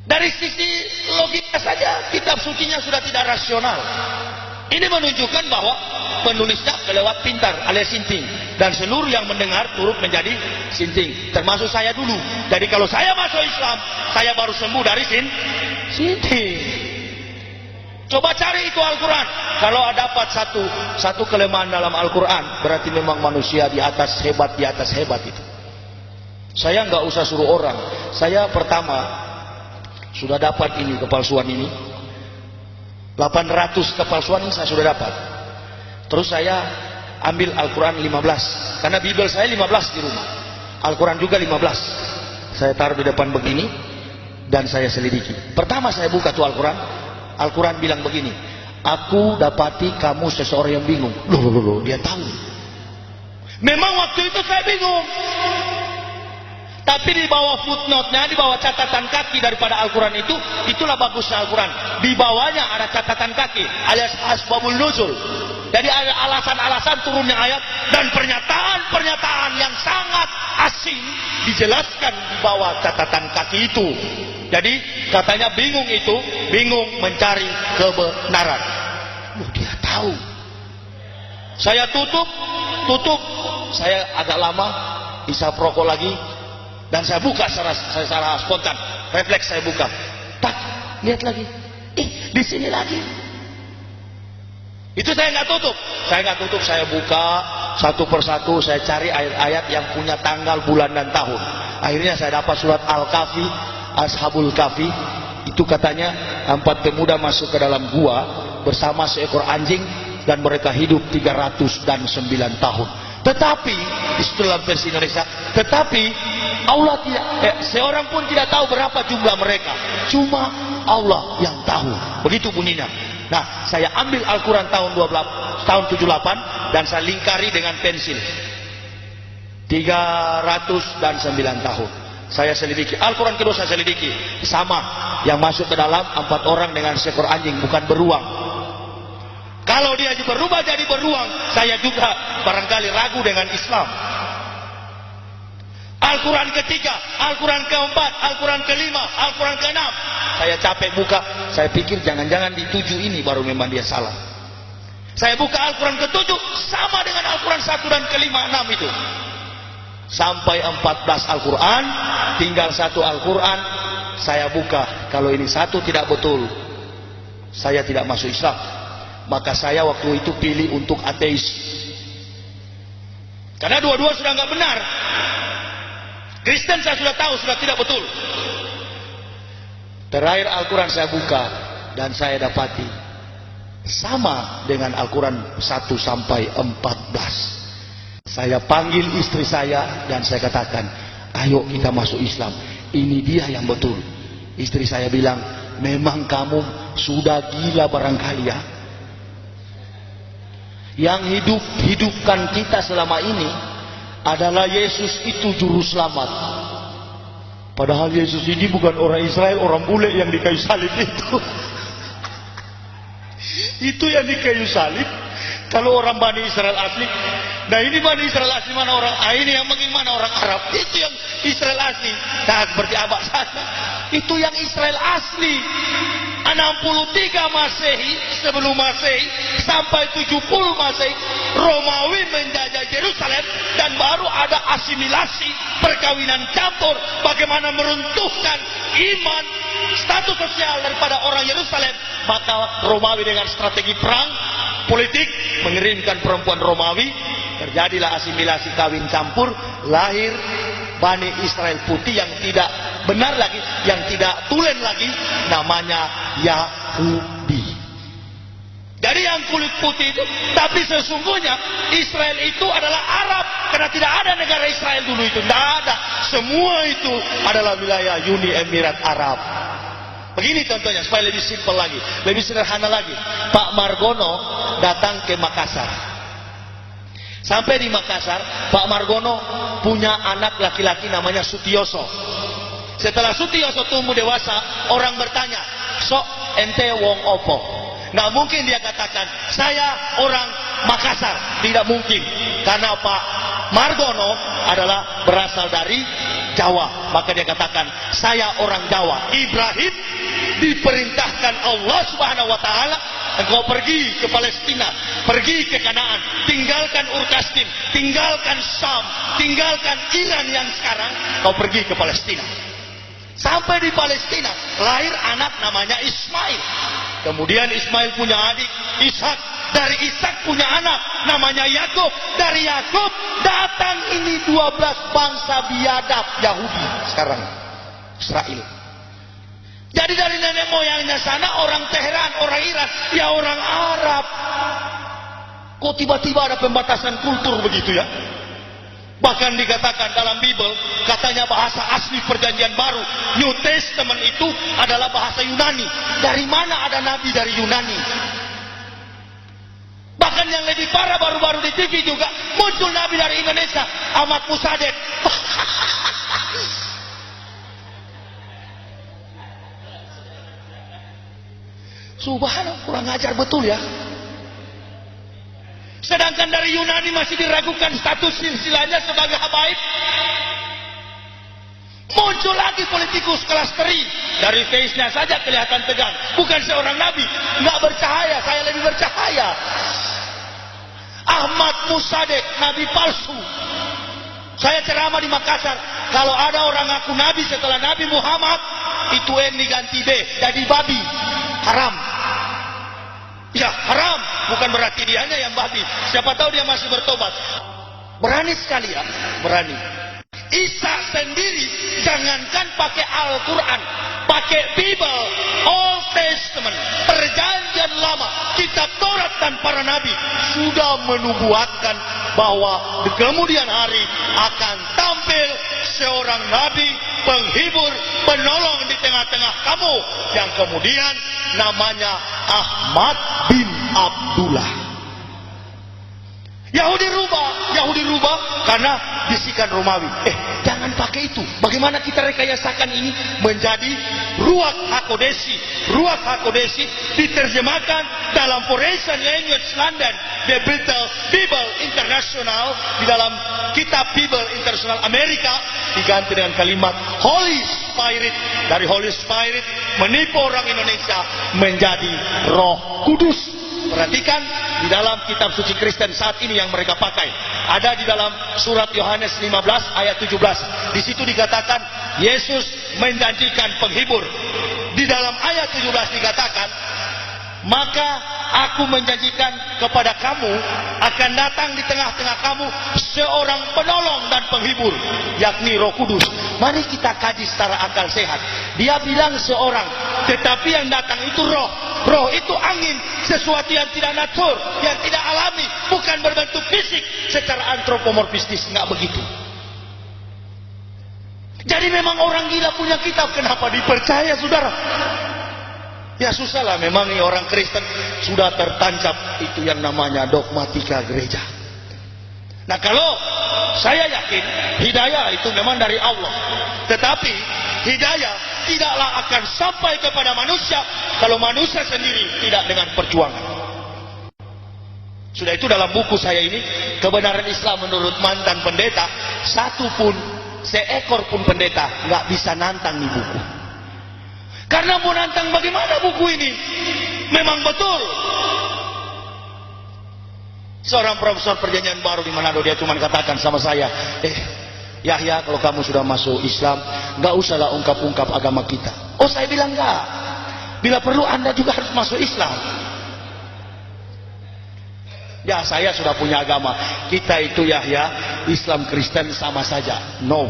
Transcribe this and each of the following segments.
Dari sisi logika saja kitab sucinya sudah tidak rasional. Ini menunjukkan bahwa penulisnya kelewat pintar alias sinting, dan seluruh yang mendengar turut menjadi sinting, termasuk saya dulu. Jadi kalau saya masuk Islam, saya baru sembuh dari sinting. Coba cari itu Al-Quran. Kalau dapat satu kelemahan dalam Al-Quran, berarti memang manusia di atas hebat itu. Saya nggak usah suruh orang. Saya pertama sudah dapat ini kepalsuan ini. 800 kepalsuan ini saya sudah dapat. Terus saya ambil Al-Quran 15. Karena Bible saya 15 di rumah. Al-Quran juga 15. Saya taruh di depan begini dan saya selidiki. Pertama saya buka tuh Al-Quran. Al-Quran bilang begini, aku dapati kamu seseorang yang bingung. Loh, dia tahu. Memang waktu itu saya bingung. Tapi di bawah footnote-nya, di bawah catatan kaki daripada Al-Quran itu, itulah bagusnya Al-Quran. Di bawahnya ada catatan kaki, alias asbabul nuzul. Jadi ada alasan-alasan turunnya ayat dan pernyataan-pernyataan yang sangat asing dijelaskan di bawah catatan kaki itu. Jadi katanya bingung mencari kebenaran. Dia tahu. Saya tutup. Saya agak lama isap rokok lagi. Dan saya buka secara spontan, refleks saya buka. Tak, lihat lagi. Di sini lagi. Itu saya nggak tutup. Saya buka satu persatu. Saya cari ayat-ayat yang punya tanggal, bulan dan tahun. Akhirnya saya dapat surat Al-Kahfi, Ashabul Kahfi. Itu katanya 4 pemuda masuk ke dalam gua bersama seekor anjing dan mereka hidup 309 tahun. Tetapi di dalam versi Indonesia, tetapi Allah tidak, seorang pun tidak tahu berapa jumlah mereka. Cuma Allah yang tahu. Begitu bunyinya. Nah, saya ambil Al-Quran tahun 78 dan saya lingkari dengan pensil. 309 tahun. Saya selidiki. Al-Quran kedua saya selidiki. Sama. Yang masuk ke dalam 4 orang dengan seekor anjing, bukan beruang. Kalau dia berubah jadi beruang, saya juga barangkali ragu dengan Islam. Al-Quran ketiga, Al-Quran keempat, Al-Quran kelima, Al-Quran keenam. Saya capek buka, saya pikir jangan-jangan di 7 ini baru memang dia salah. Saya buka Al-Quran ke-7, sama dengan Al-Quran 1 dan kelima, 6 itu. Sampai 14 Al-Quran, tinggal 1 Al-Quran, saya buka. Kalau ini 1 tidak betul, saya tidak masuk Islam. Maka saya waktu itu pilih untuk ateis. Karena dua-dua sudah nggak benar. Kristen saya sudah tahu sudah tidak betul. Terakhir Al-Quran saya buka dan saya dapati sama dengan Al-Quran 1 sampai 14. Saya panggil istri saya dan saya katakan, ayo kita masuk Islam. Ini dia yang betul. Istri saya bilang, memang kamu sudah gila barangkali ya. Yang hidupkan kita selama ini adalah Yesus itu juru selamat. Padahal Yesus ini bukan orang Israel, orang bule yang di kayu salib itu. Itu yang di kayu salib. Kalau orang Bani Israel asli, nah ini Bani Israel asli mana orang? Ini yang bagaimana orang Arab? Itu yang Israel asli. Nah seperti abah sana, itu yang Israel asli. 63 Masehi sebelum Masehi sampai 70 Masehi Romawi menjajah Yerusalem dan baru ada asimilasi, perkawinan campur, bagaimana meruntuhkan iman, status sosial daripada orang Yerusalem. Maka Romawi dengan strategi perang politik mengirimkan perempuan Romawi, terjadilah asimilasi kawin campur, lahir Bani Israel putih yang tidak benar lagi, yang tidak tulen lagi, namanya Yahudi. Jadi yang kulit putih itu, tapi sesungguhnya Israel itu adalah Arab, karena tidak ada negara Israel dulu itu, tidak ada. Semua itu adalah wilayah Uni Emirat Arab. Begini contohnya supaya lebih simpel lagi, lebih sederhana lagi. Pak Margono datang ke Makassar. Sampai di Makassar, Pak Margono punya anak laki-laki namanya Sutioso. Setelah Sutioso tumbuh dewasa, orang bertanya, sok ente wong opo? Nggak mungkin dia katakan, saya orang Makassar. Tidak mungkin, karena Pak Margono adalah berasal dari Jawa. Maka dia katakan, saya orang Jawa. Ibrahim diperintahkan Allah Subhanahu wa taala, engkau pergi ke Palestina, pergi ke Kanaan, tinggalkan Ur Kasdim, tinggalkan Syam, tinggalkan Iran yang sekarang, kau pergi ke Palestina. Sampai di Palestina lahir anak namanya Ismail. Kemudian Ismail punya adik Ishak, dari Ishak punya anak namanya Yakub. Dari Yakub datang ini 12 bangsa biadab Yahudi sekarang, Israel. Jadi dari nenek moyangnya sana orang Teheran, orang Iran, ya orang Arab. Kok tiba-tiba ada pembatasan kultur begitu ya? Bahkan dikatakan dalam Bible, katanya bahasa asli perjanjian baru, New Testament itu adalah bahasa Yunani. Dari mana ada nabi dari Yunani? Bahkan yang lebih parah, baru-baru di TV juga muncul nabi dari Indonesia, Ahmad Musadek. Subhanallah, kurang ajar betul ya. Sedangkan dari Yunani masih diragukan status silsilahnya sebagai habaib. Muncul lagi politikus kelas teri. Dari face-nya saja kelihatan tegang. Bukan seorang nabi, nggak bercahaya, saya lebih bercahaya. Ahmad Musadek, nabi palsu. Saya ceramah di Makassar, kalau ada orang ngaku nabi setelah Nabi Muhammad, itu N diganti B, jadi babi. Haram. Ya haram, bukan berarti dianya yang babi. Siapa tahu dia masih bertobat. Berani sekali ya, berani. Isa sendiri jangankan pakai Al-Quran, pakai Bible, Old Testament, perjanjian lama, kitab Taurat dan para nabi sudah menubuatkan bahwa di kemudian hari akan tampil seorang nabi, penghibur, penolong di tengah-tengah kamu, yang kemudian namanya Ahmad bin Abdullah. Yahudi rubah karena bisikan Romawi. Jangan pakai itu. Bagaimana kita rekayasakan ini menjadi Ruach HaKodesi. Ruach HaKodesi diterjemahkan dalam Forensic Language London, The Bible International, di dalam kitab Bible International Amerika diganti dengan kalimat Holy Spirit. Dari Holy Spirit menipu orang Indonesia menjadi Roh Kudus. Perhatikan di dalam kitab suci Kristen saat ini yang mereka pakai, ada di dalam surat Yohanes 15 ayat 17. Di situ dikatakan Yesus menjanjikan penghibur. Di dalam ayat 17 dikatakan, maka aku menjanjikan kepada kamu akan datang di tengah-tengah kamu seorang penolong dan penghibur, yakni Roh Kudus. Mari kita kaji secara akal sehat. Dia bilang seorang, tetapi yang datang itu roh. Roh itu angin, sesuatu yang tidak natur, yang tidak alami, bukan berbentuk fisik secara antropomorfistis, nggak begitu. Jadi memang orang gila punya kitab, kenapa dipercaya saudara? Ya susahlah, memang ini orang Kristen sudah tertancap itu yang namanya dogmatika gereja. Nah kalau saya yakin hidayah itu memang dari Allah, tetapi hidayah tidaklah akan sampai kepada manusia kalau manusia sendiri tidak dengan perjuangan. Sudah itu dalam buku saya ini, Kebenaran Islam menurut mantan pendeta, seekor pun pendeta nggak bisa nantang nih buku. Karena mau nantang bagaimana buku ini? Memang betul. Seorang profesor perjanjian baru di Manado, dia cuma katakan sama saya, Yahya, kalau kamu sudah masuk Islam, nggak usahlah ungkap-ungkap agama kita. Oh, saya bilang nggak. Bila perlu Anda juga harus masuk Islam. Ya, saya sudah punya agama. Kita itu Yahya, Islam Kristen sama saja. No.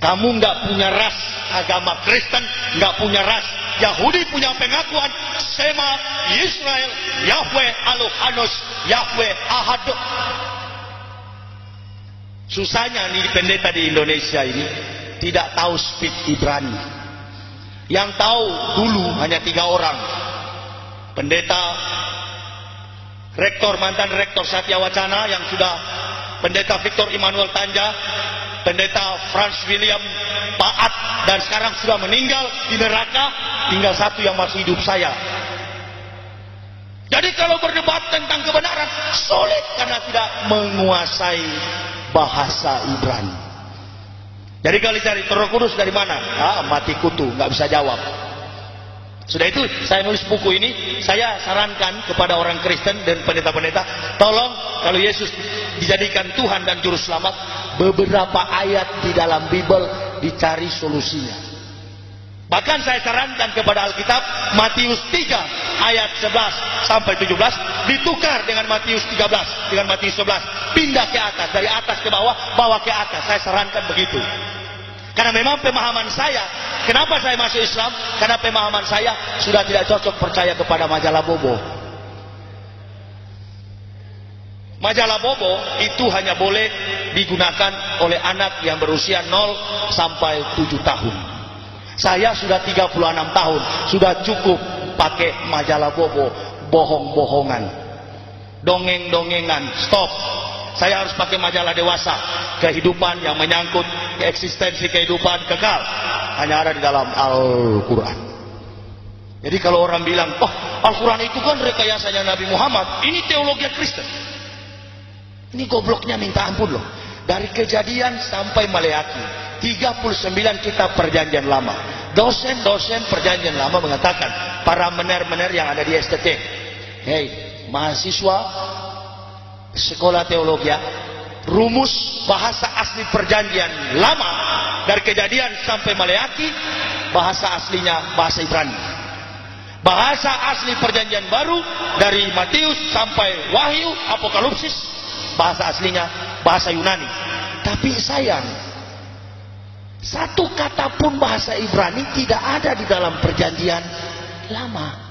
Kamu nggak punya ras agama Kristen, nggak punya ras. Yahudi punya pengakuan Sema Israel, Yahweh Elohim, Yahweh Ahad. Susahnya nih pendeta di Indonesia ini tidak tahu speak Ibrani. Yang tahu dulu hanya 3 orang. Pendeta rektor, mantan rektor Satya Wacana yang sudah, pendeta Victor Immanuel Tanja, pendeta Franz William Paat, dan sekarang sudah meninggal di neraka. Tinggal 1 yang masih hidup, saya. Jadi kalau berdebat tentang kebenaran sulit karena tidak menguasai bahasa Ibrani. Jadi kalau cari Roh Kudus dari mana? Mati kutu, nggak bisa jawab. Sudah itu saya nulis buku ini, saya sarankan kepada orang Kristen dan pendeta-pendeta, tolong kalau Yesus dijadikan Tuhan dan Juru Selamat, beberapa ayat di dalam Bible dicari solusinya. Bahkan saya sarankan kepada Alkitab, Matius 3 ayat 11 sampai 17 ditukar dengan Matius 13, dengan Matius 11, pindah ke atas, dari atas ke bawah, bawah ke atas. Saya sarankan begitu. Karena memang pemahaman saya, kenapa saya masuk Islam? Karena pemahaman saya sudah tidak cocok percaya kepada majalah Bobo. Majalah Bobo itu hanya boleh digunakan oleh anak yang berusia 0 sampai 7 tahun. Saya sudah 36 tahun, sudah cukup pakai majalah Bobo, bohong-bohongan, dongeng-dongengan, stop. Saya harus pakai majalah dewasa, kehidupan yang menyangkut eksistensi kehidupan kekal, hanya ada di dalam Al-Quran. Jadi kalau orang bilang, Al-Quran itu kan rekayasanya Nabi Muhammad, ini teologi Kristen. Ini gobloknya minta ampun loh. Dari Kejadian sampai Maleaki, 39 kitab perjanjian lama. Dosen-dosen perjanjian lama mengatakan, para mener-mener yang ada di STT, hei mahasiswa sekolah teologi, rumus bahasa asli perjanjian lama dari Kejadian sampai Maleaki, bahasa aslinya bahasa Ibrani. Bahasa asli perjanjian baru dari Matius sampai Wahyu, Apokalipsis, bahasa aslinya bahasa Yunani. Tapi sayang, satu kata pun bahasa Ibrani tidak ada di dalam perjanjian lama.